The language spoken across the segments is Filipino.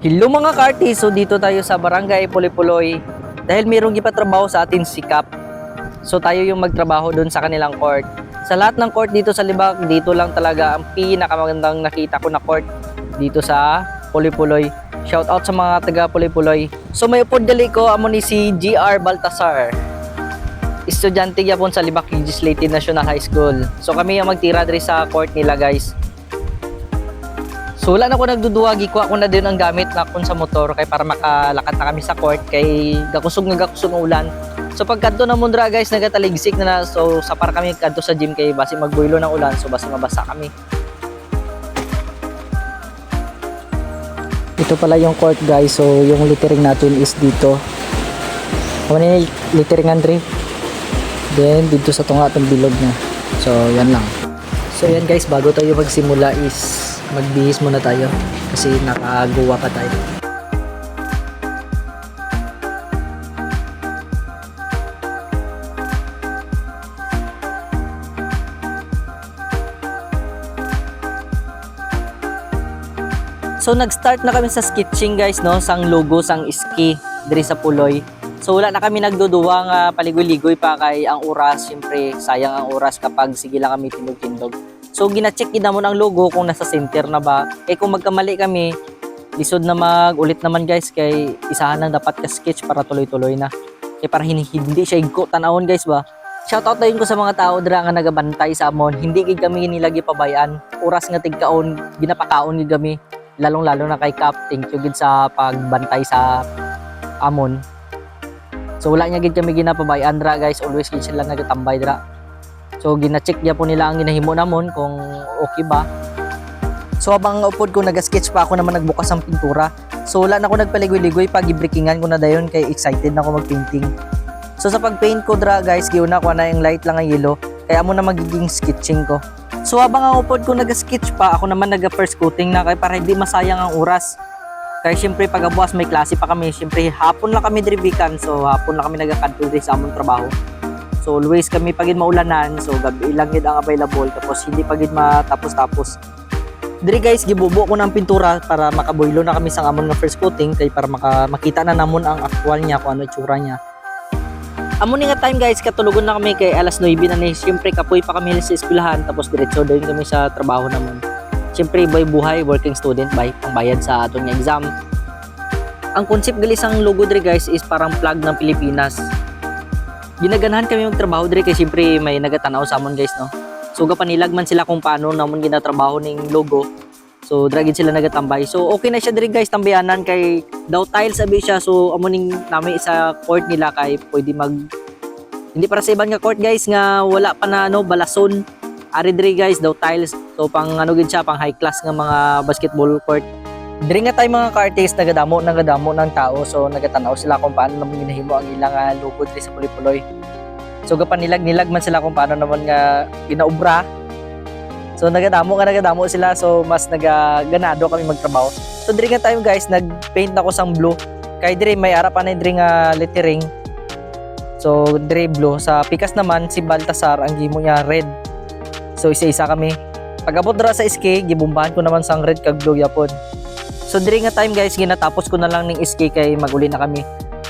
Hello mga ka-artist, so dito tayo sa Barangay Pulipuloy dahil mayroong ipatrabaho sa atin si Cap. So tayo yung magtrabaho doon sa kanilang court. Sa lahat ng court dito sa Libak, dito lang talaga ang pinakamagandang nakita ko na court dito sa Pulipuloy. Shout out sa mga taga Pulipuloy. So may upod gali ko amo ni si GR Baltasar. Estudyante yapon sa Libak Legislative National High School. So kami yung magtira diri sa court nila, guys. So wala na ako nagduduwagi ko na din ang gamit na kun sa motor kay para makalakad na kami sa court kay gakusog ng ulan. So pagkadto na mundra, guys, nagataligsik na, so sapar kami kadto sa gym kay basi magbuylo ng ulan, so basi mabasa kami. Ito pala yung court, guys. So yung littering natin is dito. Ano ni littering Andre? Then dito sa tunga atong bilog niya. So yan lang. So yan, guys, bago tayo magsimula is magbihis muna tayo kasi nakagawa pa tayo. So nag-start na kami sa sketching, guys, no, sang logo sang iski diri sa Puloy. So wala na kami nagduduwa nga paligoy-ligoy pa kay ang oras, syempre sayang ang oras kapag sige lang kami tindog-tindog. So gina-check din naman ang logo kung nasa center na ba. Eh kung magkamali kami, lisod na mag-ulit naman, guys, kay isahan lang dapat ka sketch para tuloy-tuloy na. Kaya para hindi siya igko tanawon, guys, ba. Shoutout na yun ko sa mga tao dira nga nagabantay sa amon. Hindi gid kami nilagi pabayaan. Oras nga tigkaon, ginapakaon gid kami. Lalong-lalo na kay Cap. Thank you gid sa pagbantay sa amon. So wala niya gid kami ginapabayaan dira, guys. Always gid sila nagatambay dira. So gina-check niya po nila ang ginahimo namon kung okay ba. So habang upod ko nag-sketch pa, ako naman nagbukas ang pintura. So wala na ako nagpaligoy-ligoy, pag i-breakingan ko na dayon kay excited na ako mag-painting. So sa pag-paint ko dra, guys, giuna ko na yung light lang ang yellow, kaya amo na magiging sketching ko. So habang ang upod ko nag-sketch pa, ako naman nag-first coating na kay para hindi masayang ang oras. Kaya syempre pag bukas may klase pa kami, syempre hapon lang kami dribikan, so hapon lang kami nagakadto sa among trabaho. So always kami pagid maulanan, so gabi lang gid ang available, tapos hindi pagid matapos-tapos. Diri, guys, gibubo ko ng pintura para makaboylo na kami sa amon nga first coating kay para makita na namon ang actual niya kung ano itsura niya. Amon nga time, guys, katulugon na kami kay alas 9 na ni. Syempre kapoy pa kami sa eskwelahan, tapos diretso din kami sa trabaho naman. Syempre buhay working student by pangbayad sa aton nga exam. Ang concept gali sang logo diri, guys, is parang flag ng Pilipinas. Ginaganahan kami magtrabaho diri kay siyempre may nagatanaw sa amon, guys, no. So gapanilag man sila kung paano namon ginatrabaho ning logo. So dragin sila nagatambay. So okay na siya diri, guys, tambayanan kay daw tiles abi siya. So amo ning nami sa court nila kay pwede hindi para sa iban nga court, guys, nga wala pa na balason. Ari diri, guys, daw tiles. So pang gid siya, pang high class nga mga basketball court. Diri nga tayo mga ka-artist nagadamo ng tao, so nagatanaw sila kung paano naman ginahimo ang ilang logo diri sa Pulipuloy. So gapanilag-nilag man sila kung paano naman nga ginaubra. So nagadamo sila, so mas nagaganado kami magtrabaho. So diri nga tayo, guys, nagpaint ako sang blue. Kay diri may arapan na diri nga lettering. So diri blue, sa pikas naman si Baltasar ang gimo niya red. So isa-isa kami. Pag-abot dira sa SK, gibumbahan ko naman sang red kag blue yapon. So diri nga time, guys, ginatapos ko na lang ning SK kay maguli na kami.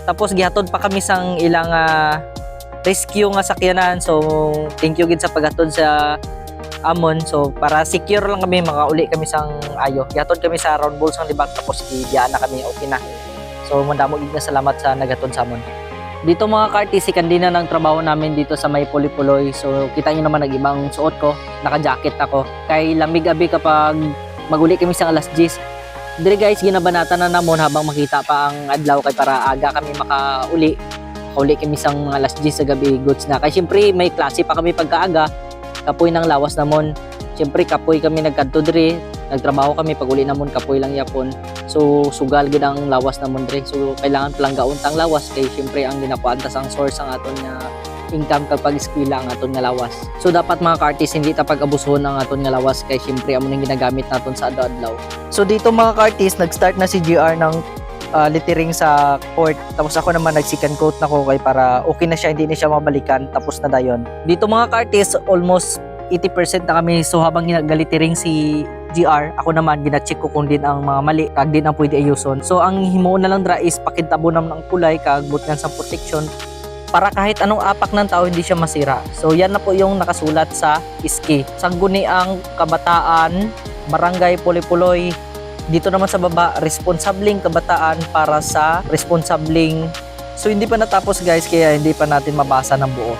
Tapos gihatod pa kami sang ilang rescue nga sakyanan. So thank you gid sa paghatod sa amon. So para secure lang kami, makauli kami sang ayo. Gihatod kami sa round ball sang Libak, tapos giyaan na kami, okay na. So mandamo gid nga salamat sa naghatod sa amon. Dito mga ka-artist, ikandina ng trabaho namin dito sa may Pulipuloy. So kita nyo naman nag-ibang suot ko, naka-jacket ako. Kay lamig abi kapag maguli kami sang alas 10. Diri, guys, ginabanata na namon habang makita pa ang adlaw kay para aga kami makauli kami sang mga alas 10 sa gabi, goods na. Kay syempre may klase pa kami pagkaaga, kapoy ng lawas namon. Syempre kapoy kami nagkadto diri, nagtrabaho kami, pag uli namon kapoy lang yapon. So sugal gid ang lawas namon diri. So kailangan palang gauntang lawas kay syempre ang ginakuantas ang source ang aton nga income kapag eskwela ang aton nga lawas. So dapat mga ka-artist hindi ta pag-abusuhon ang aton nga lawas kay syempre amo ning ginagamit naton sa adlaw. So dito mga ka-artist, nag-start na si GR ng littering sa court. Tapos ako naman nag-second coat na ko kay para okay na siya, hindi na siya mabalikan, tapos na dayon. Dito mga ka-artist, almost 80% na kami. So habang ginagalitering si GR. Ako naman gina-check ko kung din ang mga mali kag din ang pwede ayuson. So ang himuon na lang dra is pakitabo nam ng kulay kag butngan sa protection para kahit anong apak ng tao hindi siya masira. So yan na po yung nakasulat sa iski. Sangguni ang kabataan, Barangay Pulipuloy. Dito naman sa baba, responsableng kabataan para sa responsableng. So hindi pa natapos guys, kaya hindi pa natin mabasa ng buo.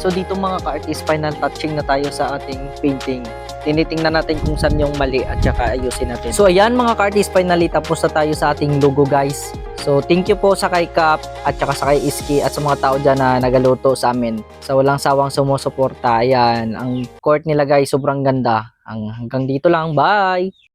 So dito mga ka-artist, final touching na tayo sa ating painting. Tinitingnan natin kung saan yung mali at saka ayusin natin. So ayan mga ka-artist, finally tapos na tayo sa ating logo guys. So thank you po sa kay Kap at saka sa kay Iski at sa mga tao dyan na nagaluto sa amin. Sa walang sawang sumusuporta. Ayan, ang court nila guys sobrang ganda. Hanggang dito lang, bye!